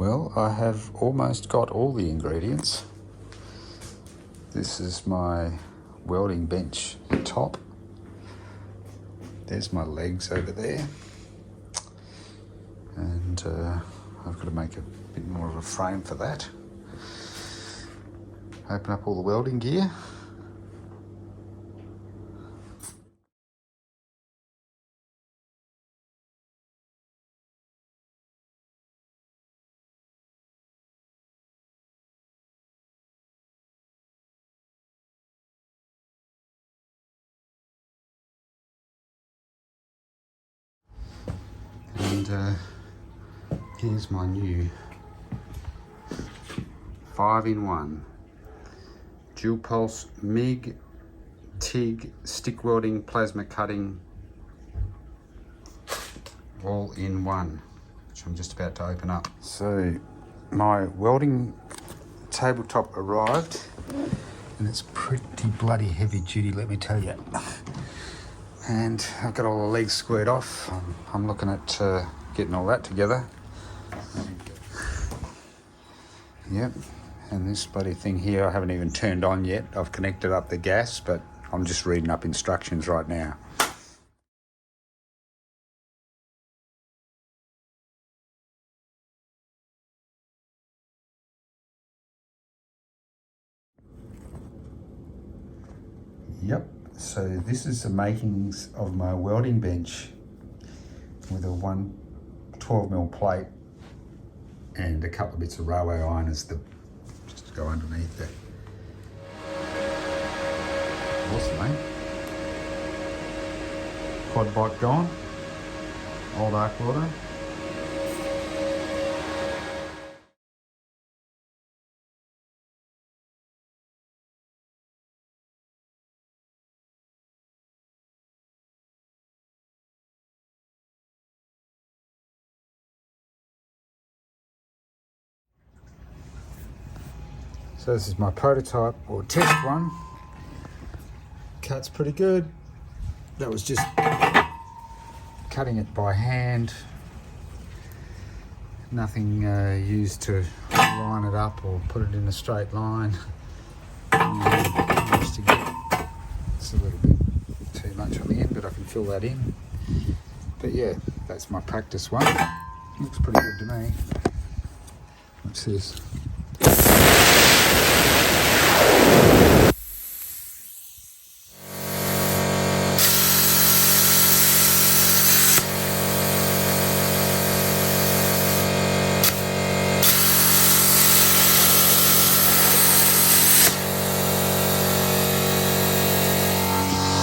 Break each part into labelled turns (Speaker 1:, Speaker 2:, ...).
Speaker 1: Well, I have almost got all the ingredients. This is my welding bench top. There's my legs over there. And I've got to make a bit more of a frame for that. Open up all the welding gear. And here's my new 5-in-1 dual pulse MIG TIG stick welding plasma cutting all in one, which I'm just about to open up. So my welding tabletop arrived and it's pretty bloody heavy duty, let me tell you. And I've got all the legs squared off. I'm looking at getting all that together. Yep, and this bloody thing here I haven't even turned on yet. I've connected up the gas, but I'm just reading up instructions right now. Yep, so this is the makings of my welding bench with a 12mm plate and a couple of bits of railway iron as just to go underneath there. Awesome, mate. Quad bike gone. Old arc welder. So this is my prototype or test one. Cuts pretty good. That was just cutting it by hand. Nothing used to line it up or put it in a straight line. It's a little bit too much on the end, but I can fill that in. But yeah, that's my practice one. Looks pretty good to me. What's this?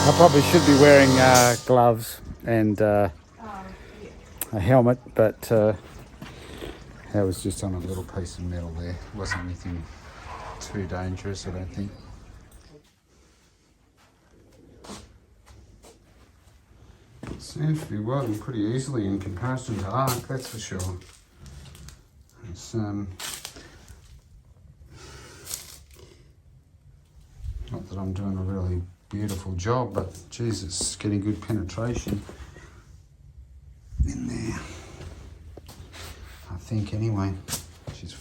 Speaker 1: I probably should be wearing gloves and a helmet, but that was just on a little piece of metal there. It wasn't anything too dangerous, I don't think. It seems to be welding pretty easily in comparison to arc, that's for sure. It's not that I'm doing a really beautiful job, but geez, it's getting good penetration in there, I think, anyway. She's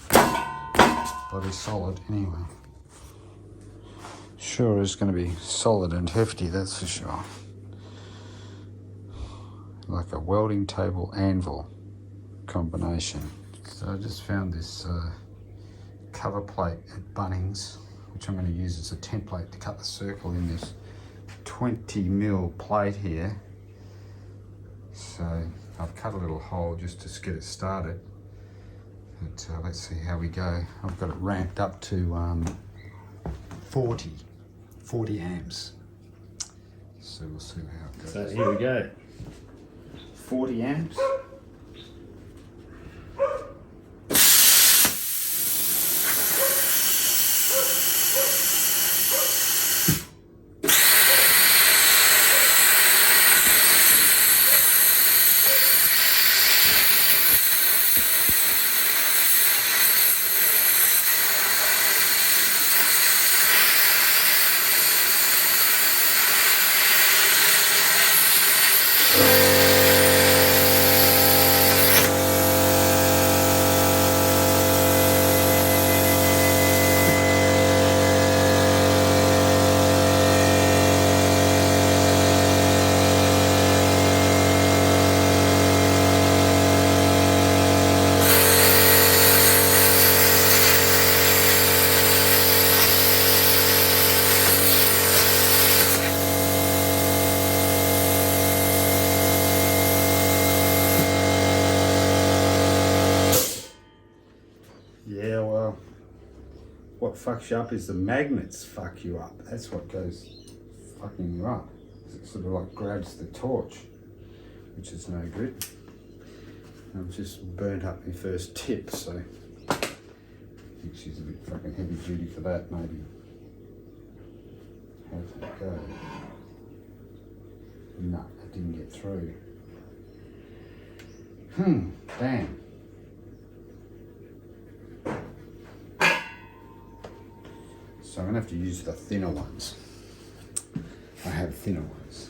Speaker 1: bloody solid anyway. Sure is going to be solid and hefty, that's for sure. Like a welding table anvil combination. So I just found this cover plate at Bunnings, which I'm going to use as a template to cut the circle in this 20mm plate here. So I've cut a little hole just to get it started. But let's see how we go. I've got it ramped up to 40 amps. So we'll see how it goes.
Speaker 2: So here we go.
Speaker 1: 40 amps. what fucks you up is the magnets fuck you up. That's what goes fucking you up. It sort of like grabs the torch, which is no good. I've just burnt up my first tip, so I think she's a bit fucking heavy duty for that, maybe. How's that go? No, it didn't get through. Damn. So I'm gonna have to use the thinner ones. I have thinner ones.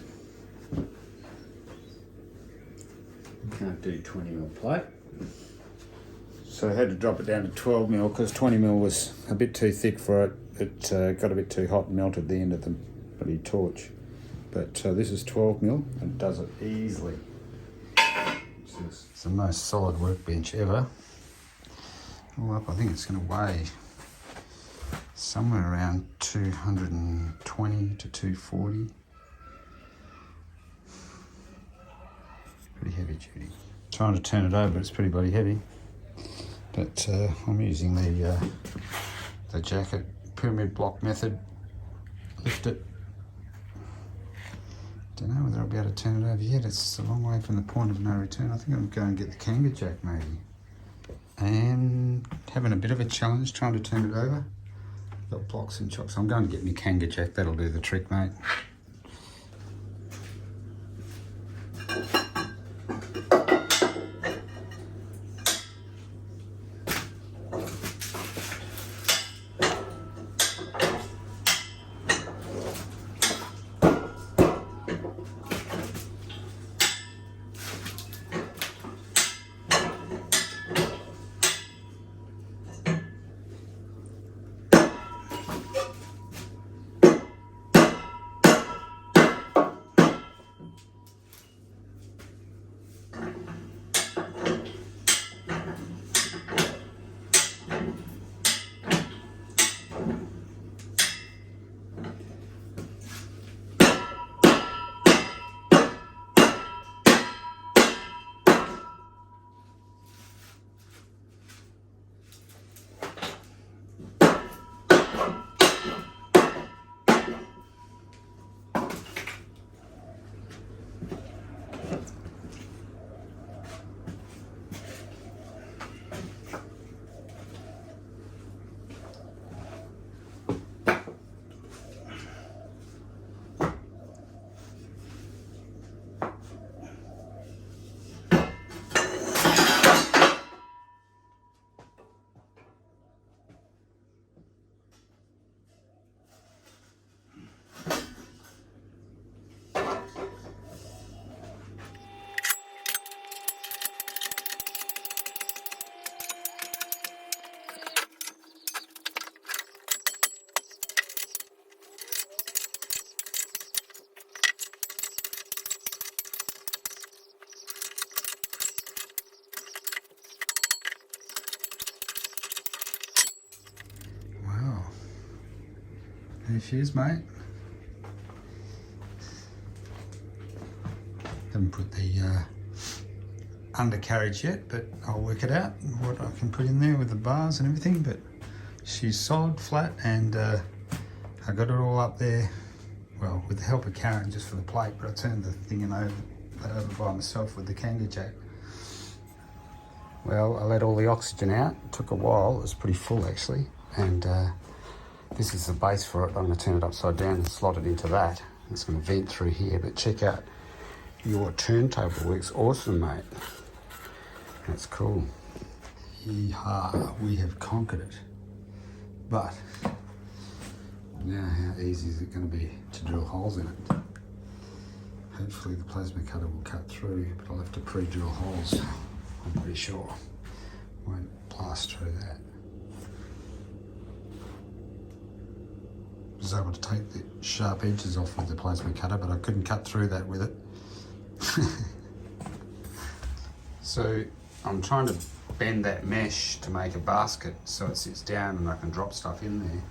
Speaker 1: Can't do 20mm plate. So I had to drop it down to 12mm because 20mm was a bit too thick for it. It got a bit too hot and melted the end of the bloody torch. But this is 12mm and does it easily. It's the most solid workbench ever. All up, I think it's going to weigh somewhere around 220 to 240. Pretty heavy duty. Trying to turn it over, it's pretty bloody heavy. But I'm using the jacket pyramid block method. Lift it. Don't know whether I'll be able to turn it over yet. It's a long way from the point of no return. I think I'm going to get the Kanga jack maybe. And having a bit of a challenge trying to turn it over. Got blocks and chocks. I'm going to get my Kanga jack. That'll do the trick, mate. There she is, mate. Haven't put the undercarriage yet, but I'll work it out, what I can put in there with the bars and everything, but she's solid, flat, and I got it all up there, well, with the help of Karen just for the plate, but I turned the thing over by myself with the Kanga jack. Well, I let all the oxygen out. It took a while. It was pretty full, actually, and this is the base for it. I'm going to turn it upside down and slot it into that. It's going to vent through here, but check out your turntable. Works awesome, mate. That's cool. Yeehaw, we have conquered it. But now how easy is it going to be to drill holes in it? Hopefully the plasma cutter will cut through, but I'll have to pre-drill holes, I'm pretty sure. Won't blast through that. Was able to take the sharp edges off with the plasma cutter, but I couldn't cut through that with it. So I'm trying to bend that mesh to make a basket so it sits down and I can drop stuff in there.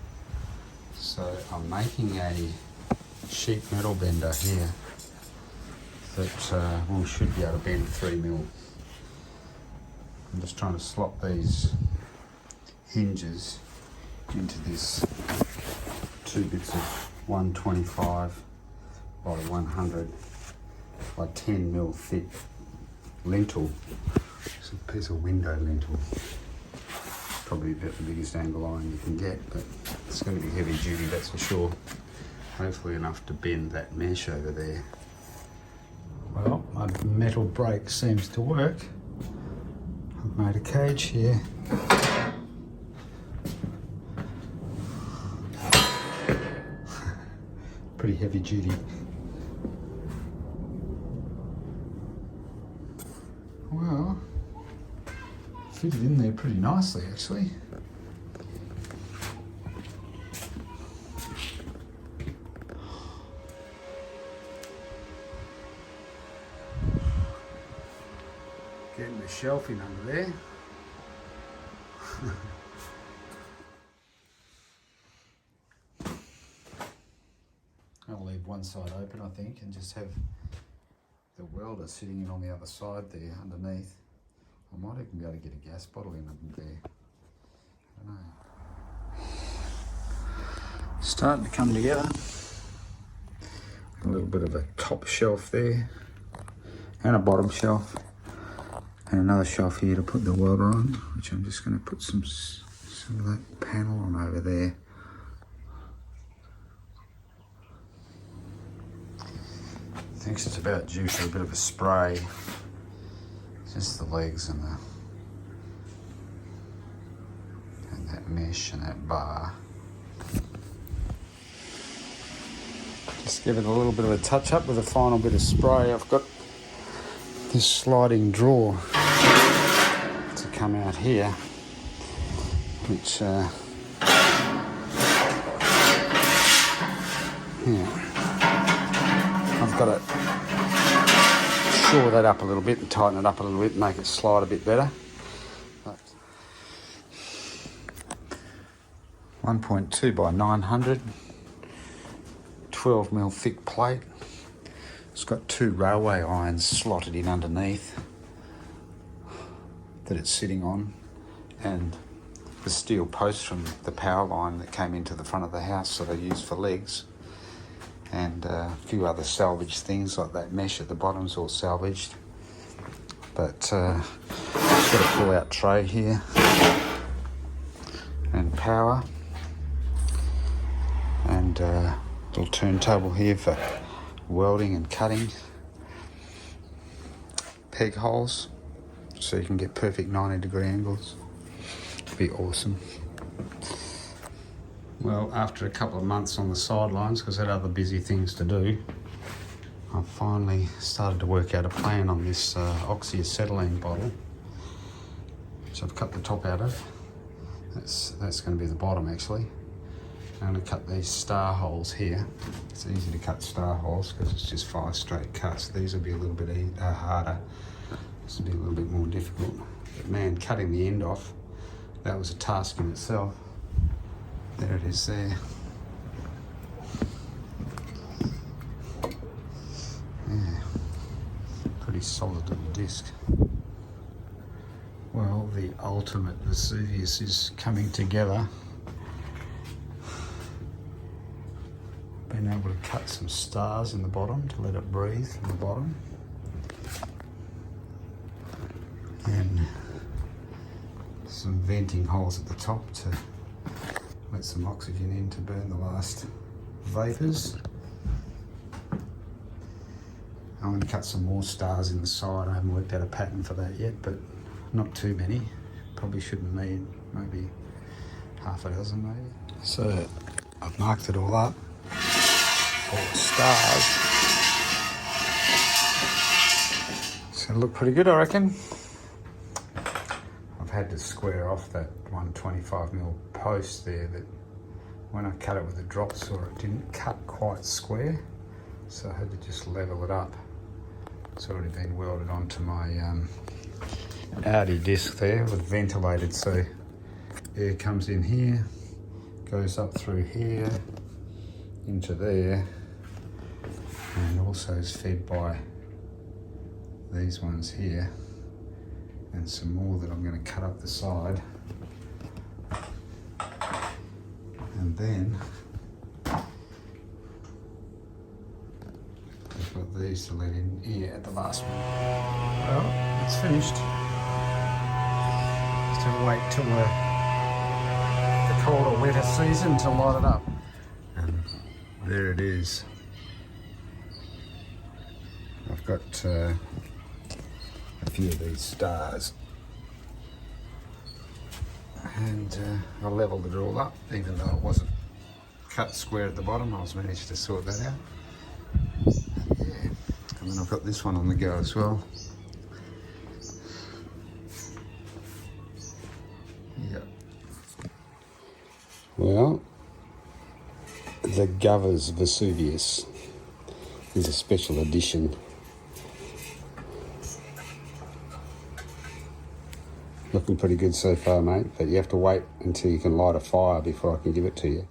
Speaker 1: So I'm making a sheet metal bender here that we should be able to bend 3mm. I'm just trying to slot these hinges into this 2 bits of 125 by 100 by 10 mil thick lintel. It's a piece of window lintel. Probably about the biggest angle iron you can get, but it's going to be heavy duty, that's for sure. Hopefully enough to bend that mesh over there. Well, my metal brake seems to work. I've made a cage here. Pretty heavy duty. Well, fitted in there pretty nicely actually. Getting the shelf in under there. I'll leave one side open, I think, and just have the welder sitting in on the other side there underneath. I might even be able to get a gas bottle in under there. I don't know. Starting to come together. A little bit of a top shelf there, and a bottom shelf. And another shelf here to put the welder on, which I'm just going to put some of that panel on over there. I think it's about due for a bit of a spray. Just the legs and that mesh and that bar. Just give it a little bit of a touch up with a final bit of spray. I've got this sliding drawer to come out here, which I've got to shore that up a little bit and tighten it up a little bit and make it slide a bit better. But 1.2 by 900, 12 mil thick plate. It's got 2 railway irons slotted in underneath that it's sitting on, and the steel post from the power line that came into the front of the house that I use for legs, and a few other salvaged things like that mesh at the bottom's all salvaged. But got a pull out tray here and power, and little turntable here for welding and cutting, peg holes so you can get perfect 90-degree angles. It'd be awesome. Well, after a couple of months on the sidelines because I had other busy things to do, I finally started to work out a plan on this Oxy acetylene bottle, which I've cut the top out of. That's going to be the bottom actually. I'm going to cut these star holes here. It's easy to cut star holes because it's just 5 straight cuts. These will be a little bit harder. This will be a little bit more difficult. But man, cutting the end off, that was a task in itself. There it is there. Yeah, pretty solid little disc. Well, the ultimate Vesuvius is coming together. Been able to cut some stars in the bottom to let it breathe in the bottom, and some venting holes at the top to let some oxygen in to burn the last vapours. I'm going to cut some more stars in the side. I haven't worked out a pattern for that yet, but not too many. Probably shouldn't need maybe half a dozen maybe. So I've marked it all up. All the stars. It's going to look pretty good, I reckon. I've had to square off that 125mm post there that when I cut it with a drop saw it didn't cut quite square, so I had to just level it up. It's already been welded onto my Audi disc there with ventilated, so air comes in here, goes up through here into there, and also is fed by these ones here and some more that I'm going to cut up the side And then I've got these to let in here at the last one. Well, it's finished. Just have to wait till the colder, wetter season to light it up. And there it is. I've got a few of these stars. And I levelled it all up, even though it wasn't cut square at the bottom. I was managed to sort that out. And yeah, and then I've got this one on the go as well. Yep. Well, the Govers Vesuvius is a special edition. Looking pretty good so far, mate, but you have to wait until you can light a fire before I can give it to you.